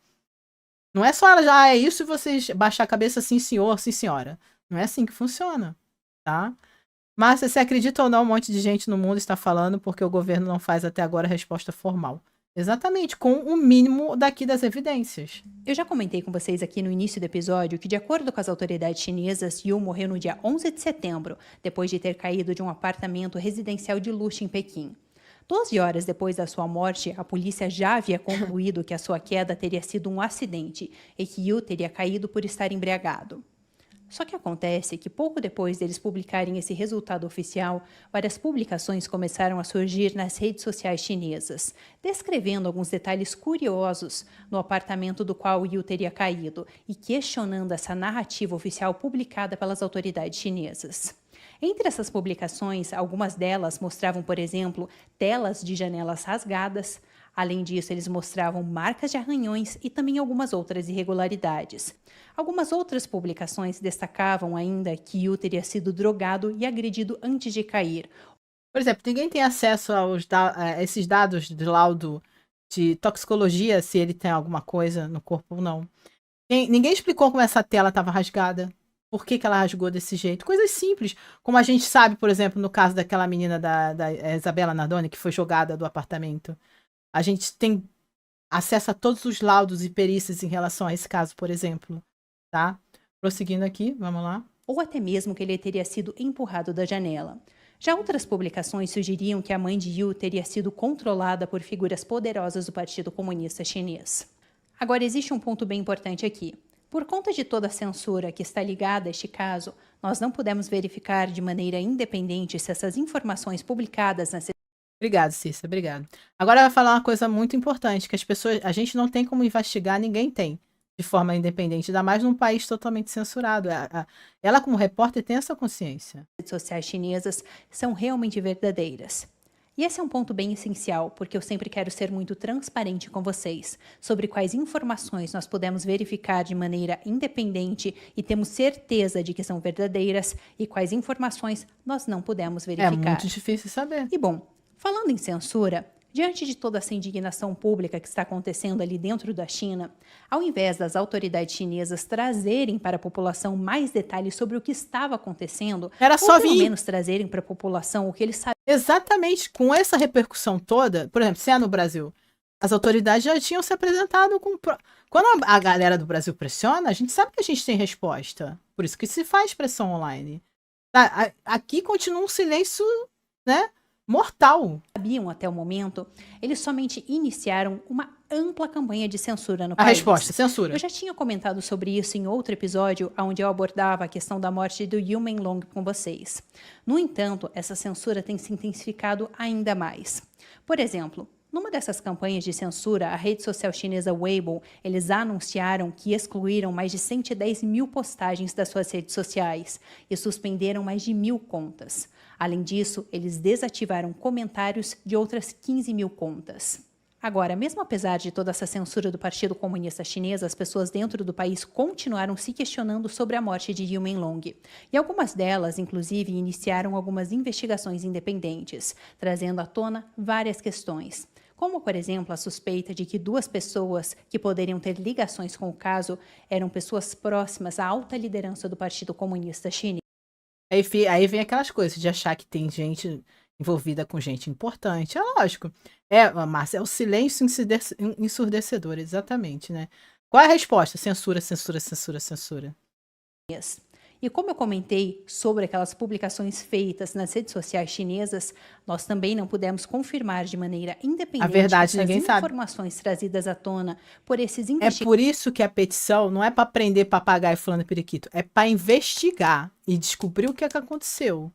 Não é só elas, é isso e vocês baixar a cabeça, sim senhor, sim senhora. Não é assim que funciona, tá? Mas se você acredita ou não, um monte de gente no mundo está falando porque o governo não faz até agora a resposta formal. Exatamente, com o mínimo daqui das evidências. Eu já comentei com vocês aqui no início do episódio que, de acordo com as autoridades chinesas, Yu morreu no dia 11 de setembro, depois de ter caído de um apartamento residencial de luxo em Pequim. 12 horas depois da sua morte, a polícia já havia concluído que a sua queda teria sido um acidente e que Yu teria caído por estar embriagado. Só que acontece que pouco depois deles publicarem esse resultado oficial, várias publicações começaram a surgir nas redes sociais chinesas, descrevendo alguns detalhes curiosos no apartamento do qual Yu teria caído e questionando essa narrativa oficial publicada pelas autoridades chinesas. Entre essas publicações, algumas delas mostravam, por exemplo, telas de janelas rasgadas. Além disso, eles mostravam marcas de arranhões e também algumas outras irregularidades. Algumas outras publicações destacavam ainda que Yu teria sido drogado e agredido antes de cair. Por exemplo, ninguém tem acesso a esses dados de laudo de toxicologia, se ele tem alguma coisa no corpo ou não. Ninguém explicou como essa tela estava rasgada. Por que ela rasgou desse jeito? Coisas simples. Como a gente sabe, por exemplo, no caso daquela menina da Isabela Nardoni, que foi jogada do apartamento. A gente tem acesso a todos os laudos e perícias em relação a esse caso, por exemplo. Tá? Prosseguindo aqui, vamos lá. Ou até mesmo que ele teria sido empurrado da janela. Já outras publicações sugeriam que a mãe de Yu teria sido controlada por figuras poderosas do Partido Comunista Chinês. Agora, existe um ponto bem importante aqui. Por conta de toda a censura que está ligada a este caso, nós não pudemos verificar de maneira independente se essas informações publicadas nas... Obrigado, Cissa, obrigado. Agora eu vou falar uma coisa muito importante, que a gente não tem como investigar, ninguém tem, de forma independente, ainda mais num país totalmente censurado. Ela, como repórter, tem essa consciência. As redes sociais chinesas são realmente verdadeiras. E esse é um ponto bem essencial, porque eu sempre quero ser muito transparente com vocês sobre quais informações nós podemos verificar de maneira independente e temos certeza de que são verdadeiras e quais informações nós não podemos verificar. É muito difícil saber. E bom, falando em censura, diante de toda essa indignação pública que está acontecendo ali dentro da China, ao invés das autoridades chinesas trazerem para a população mais detalhes sobre o que estava acontecendo, era só ou pelo menos trazerem para a população o que eles sabiam. Exatamente, com essa repercussão toda, por exemplo, se é no Brasil, as autoridades já tinham se apresentado com... Quando a galera do Brasil pressiona, a gente sabe que a gente tem resposta. Por isso que se faz pressão online. Aqui continua um silêncio, né? Mortal. Sabiam até o momento, eles somente iniciaram uma ampla campanha de censura no país. A resposta, censura. Eu já tinha comentado sobre isso em outro episódio, onde eu abordava a questão da morte do Yu Menlong com vocês. No entanto, essa censura tem se intensificado ainda mais. Por exemplo, numa dessas campanhas de censura, a rede social chinesa Weibo, eles anunciaram que excluíram mais de 110 mil postagens das suas redes sociais e suspenderam mais de 1.000 contas. Além disso, eles desativaram comentários de outras 15 mil contas. Agora, mesmo apesar de toda essa censura do Partido Comunista Chinês, as pessoas dentro do país continuaram se questionando sobre a morte de Liu Menlong. E algumas delas, inclusive, iniciaram algumas investigações independentes, trazendo à tona várias questões. Como, por exemplo, a suspeita de que 2 pessoas que poderiam ter ligações com o caso eram pessoas próximas à alta liderança do Partido Comunista Chinês. Aí vem aquelas coisas de achar que tem gente envolvida com gente importante. É lógico. Márcia, é o silêncio ensurdecedor, exatamente, né? Qual é a resposta? Censura, censura, censura, censura. E como eu comentei sobre aquelas publicações feitas nas redes sociais chinesas, nós também não pudemos confirmar de maneira independente A verdade, essas ninguém sabe. informações trazidas à tona por esses É investigadores. por isso que a petição não é para prender papagaio fulano e periquito, é para investigar e descobrir o que é que aconteceu.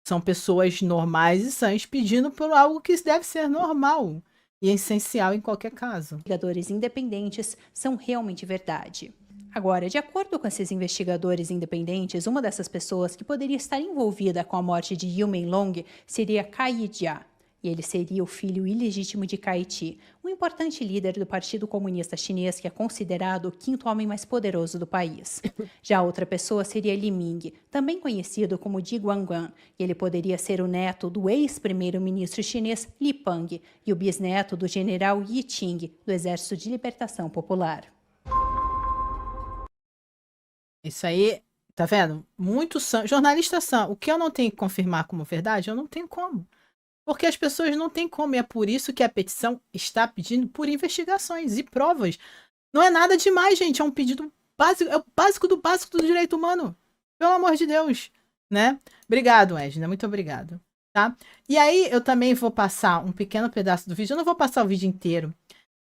São pessoas normais e sãs pedindo por algo que deve ser normal e essencial em qualquer caso. Investigadores independentes são realmente verdade. Agora, de acordo com esses investigadores independentes, uma dessas pessoas que poderia estar envolvida com a morte de Liu Menlong seria Cai Jia, e ele seria o filho ilegítimo de Cai Ti, um importante líder do Partido Comunista Chinês que é considerado o 5º homem mais poderoso do país. Já outra pessoa seria Li Ming, também conhecido como Di Guangguan, e ele poderia ser o neto do ex-primeiro-ministro chinês Li Peng e o bisneto do general Yi Qing, do Exército de Libertação Popular. Isso aí, tá vendo? Muito sã. Jornalista sã. O que eu não tenho que confirmar como verdade, eu não tenho como. Porque as pessoas não têm como. E é por isso que a petição está pedindo por investigações e provas. Não é nada demais, gente. É um pedido básico. É o básico do direito humano. Pelo amor de Deus. Né? Obrigado, Edna. Muito obrigado. Tá? E aí, eu também vou passar um pequeno pedaço do vídeo. Eu não vou passar o vídeo inteiro.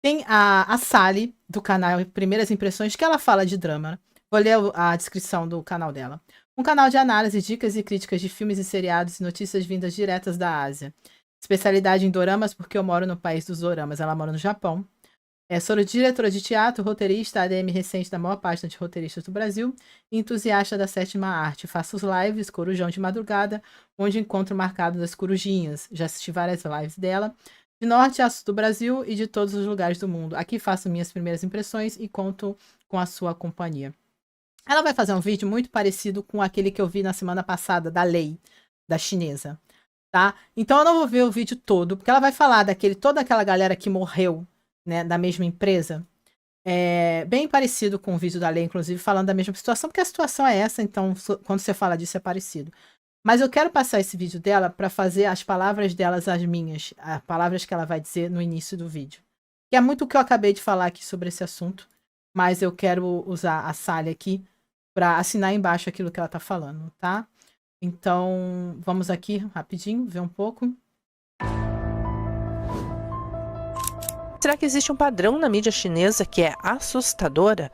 Tem a Sally, do canal Primeiras Impressões, que ela fala de drama. Vou ler a descrição do canal dela. Um canal de análise, dicas e críticas de filmes e seriados e notícias vindas diretas da Ásia. Especialidade em doramas, porque eu moro no país dos doramas. Ela mora no Japão. Sou diretora de teatro, roteirista, ADM recente da maior página de roteiristas do Brasil e entusiasta da 7ª arte. Faço os lives, Corujão de Madrugada, onde encontro marcado das corujinhas. Já assisti várias lives dela. De norte a sul do Brasil e de todos os lugares do mundo. Aqui faço minhas primeiras impressões e conto com a sua companhia. Ela vai fazer um vídeo muito parecido com aquele que eu vi na semana passada, da lei, da chinesa, tá? Então eu não vou ver o vídeo todo, porque ela vai falar toda aquela galera que morreu, né, da mesma empresa. É bem parecido com o vídeo da lei, inclusive, falando da mesma situação, porque a situação é essa, então quando você fala disso é parecido. Mas eu quero passar esse vídeo dela para fazer as palavras delas as minhas, as palavras que ela vai dizer no início do vídeo. Que é muito o que eu acabei de falar aqui sobre esse assunto, mas eu quero usar a Sally aqui para assinar embaixo aquilo que ela tá falando, tá? Então, vamos aqui rapidinho, ver um pouco. Será que existe um padrão na mídia chinesa que é assustadora?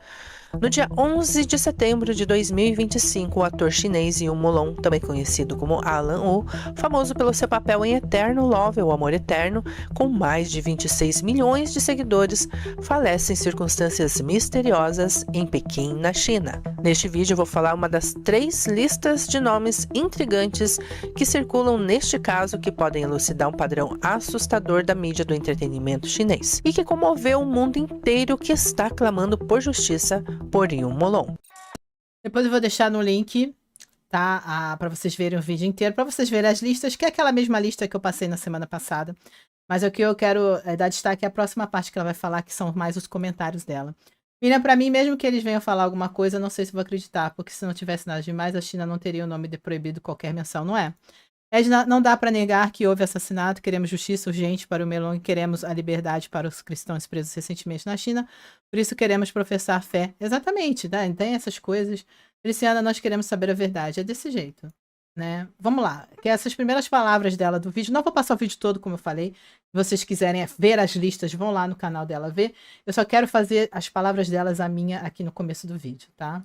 No dia 11 de setembro de 2025, o ator chinês Yu Molon, também conhecido como Alan Wu, famoso pelo seu papel em Eterno Love, ou Amor Eterno, com mais de 26 milhões de seguidores, falece em circunstâncias misteriosas em Pequim, na China. Neste vídeo eu vou falar uma das 3 listas de nomes intrigantes que circulam neste caso, que podem elucidar um padrão assustador da mídia do entretenimento chinês e que comoveu o mundo inteiro, que está clamando por justiça por Yu Molon. Depois eu vou deixar no link, tá? Para vocês verem o vídeo inteiro, para vocês verem as listas, que é aquela mesma lista que eu passei na semana passada. Mas o que eu quero dar destaque é a próxima parte que ela vai falar, que são mais os comentários dela. Miriam, para mim, mesmo que eles venham falar alguma coisa, eu não sei se vou acreditar, porque se não tivesse nada demais, a China não teria o nome de proibido qualquer menção, não é? Edna, não dá para negar que houve assassinato, queremos justiça urgente para o Melon e queremos a liberdade para os cristãos presos recentemente na China, por isso queremos professar fé. Exatamente, né? Tem essas coisas. Feliciana, nós queremos saber a verdade. É desse jeito, né? Vamos lá, que essas primeiras palavras dela do vídeo, não vou passar o vídeo todo, como eu falei, se vocês quiserem ver as listas, vão lá no canal dela ver. Eu só quero fazer as palavras delas a minha aqui no começo do vídeo, tá?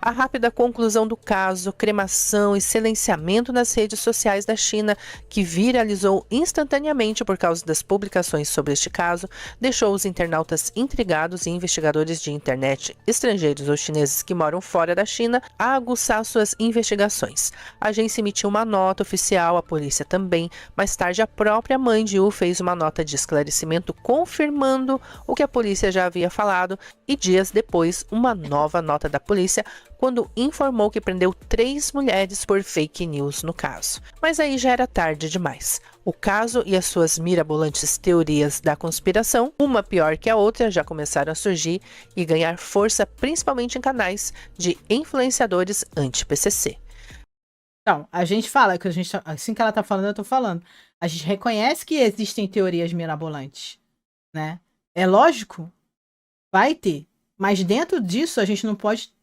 A rápida conclusão do caso, cremação e silenciamento nas redes sociais da China, que viralizou instantaneamente por causa das publicações sobre este caso, deixou os internautas intrigados e investigadores de internet estrangeiros ou chineses que moram fora da China a aguçar suas investigações. A agência emitiu uma nota oficial, a polícia também. Mais tarde, a própria mãe de Wu fez uma nota de esclarecimento confirmando o que a polícia já havia falado e dias depois, uma nova nota da polícia quando informou que prendeu 3 mulheres por fake news no caso. Mas aí já era tarde demais. O caso e as suas mirabolantes teorias da conspiração, uma pior que a outra, já começaram a surgir e ganhar força principalmente em canais de influenciadores anti-PCC. Então, a gente fala, que a gente, assim que ela tá falando, eu tô falando. A gente reconhece que existem teorias mirabolantes, né? É lógico, vai ter. Mas dentro disso, a gente não pode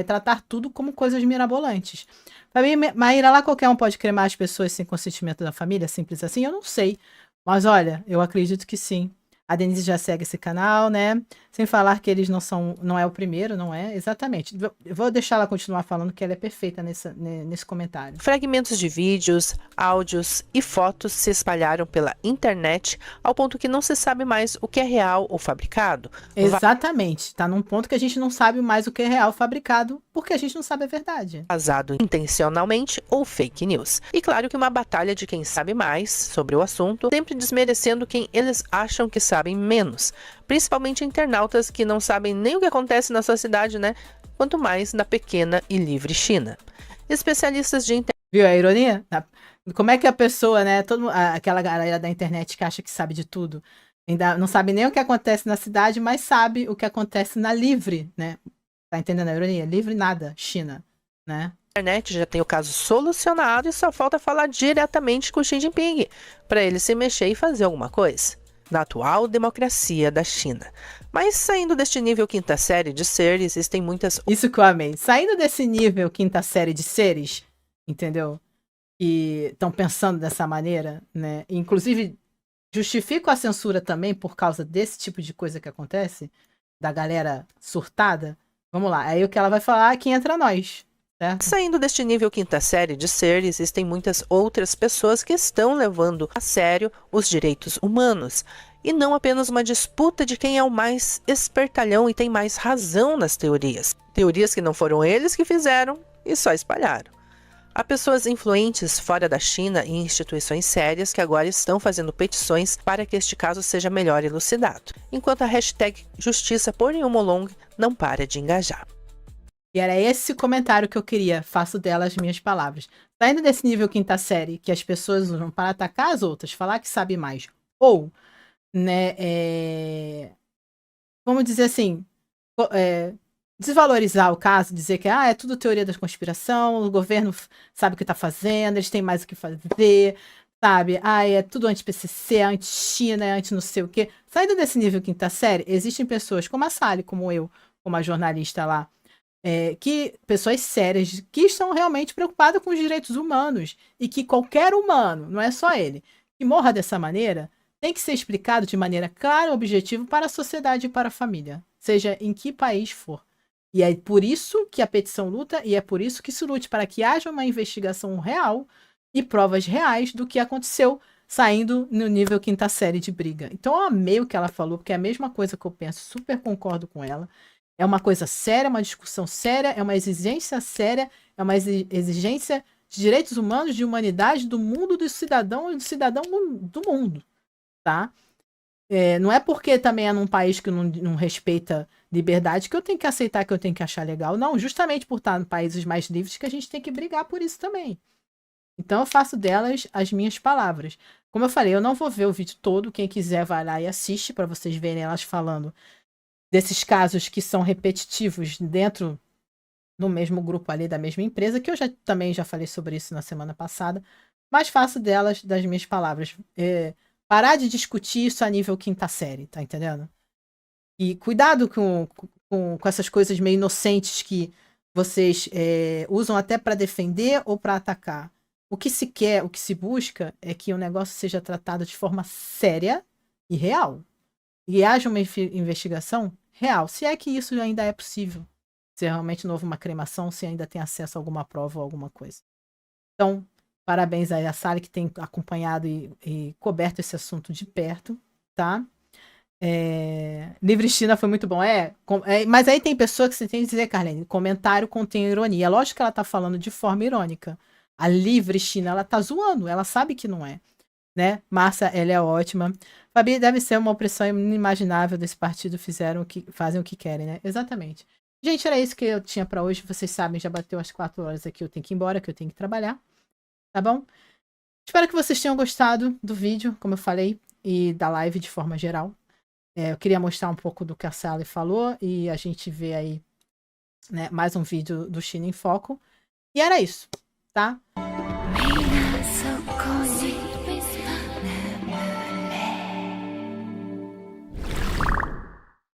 tratar tudo como coisas mirabolantes. Pra mim, Maíra, lá qualquer um pode cremar as pessoas sem consentimento da família, simples assim? Eu não sei. Mas olha, eu acredito que sim. A Denise já segue esse canal, né? Sem falar que eles não é o primeiro, não é? Exatamente. Eu vou deixar ela continuar falando que ela é perfeita nesse comentário. Fragmentos de vídeos, áudios e fotos se espalharam pela internet ao ponto que não se sabe mais o que é real ou fabricado. Exatamente. Tá num ponto que a gente não sabe mais o que é real ou fabricado porque a gente não sabe a verdade. Vazado intencionalmente ou fake news. E claro que uma batalha de quem sabe mais sobre o assunto, sempre desmerecendo quem eles acham que sabem menos. Principalmente internautas que não sabem nem o que acontece na sua cidade, né? Quanto mais na pequena e livre China. Especialistas de internet. Viu a ironia? Como é que a pessoa, né? Aquela galera da internet que acha que sabe de tudo, ainda não sabe nem o que acontece na cidade, mas sabe o que acontece na livre, né? Tá entendendo a ironia? Livre nada, China, né? A internet já tem o caso solucionado e só falta falar diretamente com o Xi Jinping para ele se mexer e fazer alguma coisa. Na atual democracia da China. Mas saindo deste nível quinta série de ser, existem muitas... Isso que eu amei. Saindo desse nível quinta série de seres, entendeu? Que estão pensando dessa maneira, né? Inclusive, justifico a censura também por causa desse tipo de coisa que acontece, da galera surtada. Vamos lá, aí o que ela vai falar é que entra nós. Certo? Saindo deste nível quinta série de ser, existem muitas outras pessoas que estão levando a sério os direitos humanos. E não apenas uma disputa de quem é o mais espertalhão e tem mais razão nas teorias. Teorias que não foram eles que fizeram e só espalharam. Há pessoas influentes fora da China e instituições sérias que agora estão fazendo petições para que este caso seja melhor elucidado. Enquanto a hashtag Justiça por Yumolong não para de engajar. E era esse comentário que eu queria, faço dela as minhas palavras. Saindo desse nível quinta série, que as pessoas usam para atacar as outras, falar que sabe mais, ou, né, vamos dizer assim, desvalorizar o caso, dizer que é tudo teoria da conspiração, o governo sabe o que está fazendo, eles têm mais o que fazer, sabe? É tudo anti-PCC, anti-China, anti não sei o quê. Saindo desse nível quinta série, existem pessoas como a Sally, como eu, como a jornalista lá, pessoas sérias que estão realmente preocupadas com os direitos humanos e que qualquer humano, não é só ele, que morra dessa maneira, tem que ser explicado de maneira clara e objetiva para a sociedade e para a família, seja em que país for. E é por isso que a petição luta e é por isso que se lute para que haja uma investigação real e provas reais do que aconteceu saindo no nível quinta série de briga. Então eu amei o que ela falou, porque é a mesma coisa que eu penso, super concordo com ela. É uma coisa séria, uma discussão séria, é uma exigência séria, é uma exigência de direitos humanos, de humanidade, do mundo do cidadão e do cidadão do mundo, tá? Não é porque também é num país que não respeita liberdade que eu tenho que aceitar, que eu tenho que achar legal. Não, justamente por estar em países mais livres que a gente tem que brigar por isso também. Então eu faço delas as minhas palavras. Como eu falei, eu não vou ver o vídeo todo, quem quiser vai lá e assiste para vocês verem elas falando desses casos que são repetitivos dentro do mesmo grupo ali da mesma empresa, que eu também já falei sobre isso na semana passada, mas faço delas das minhas palavras. Parar de discutir isso a nível quinta série, tá entendendo? E cuidado com essas coisas meio inocentes que vocês usam até para defender ou para atacar. O que se quer, o que se busca é que o negócio seja tratado de forma séria e real. E haja uma investigação real, se é que isso ainda é possível. se realmente não houve uma cremação, se ainda tem acesso a alguma prova ou alguma coisa. Então, parabéns aí a Sally que tem acompanhado e coberto esse assunto de perto, tá? Livre China foi muito bom. Mas aí tem pessoa que você tem que dizer, Carlene, comentário contém ironia. Lógico que ela tá falando de forma irônica. A Livre China, ela tá zoando, ela sabe que não é, né? Márcia, ela é ótima. Fabi, deve ser uma opressão inimaginável desse partido, fazem o que querem, né? Exatamente. Gente, era isso que eu tinha pra hoje. Vocês sabem, já bateu as 4 horas aqui, eu tenho que ir embora, que eu tenho que trabalhar. Tá bom? Espero que vocês tenham gostado do vídeo, como eu falei, e da live de forma geral. Eu queria mostrar um pouco do que a Sally falou e a gente vê aí, né, mais um vídeo do China em Foco. E era isso, tá?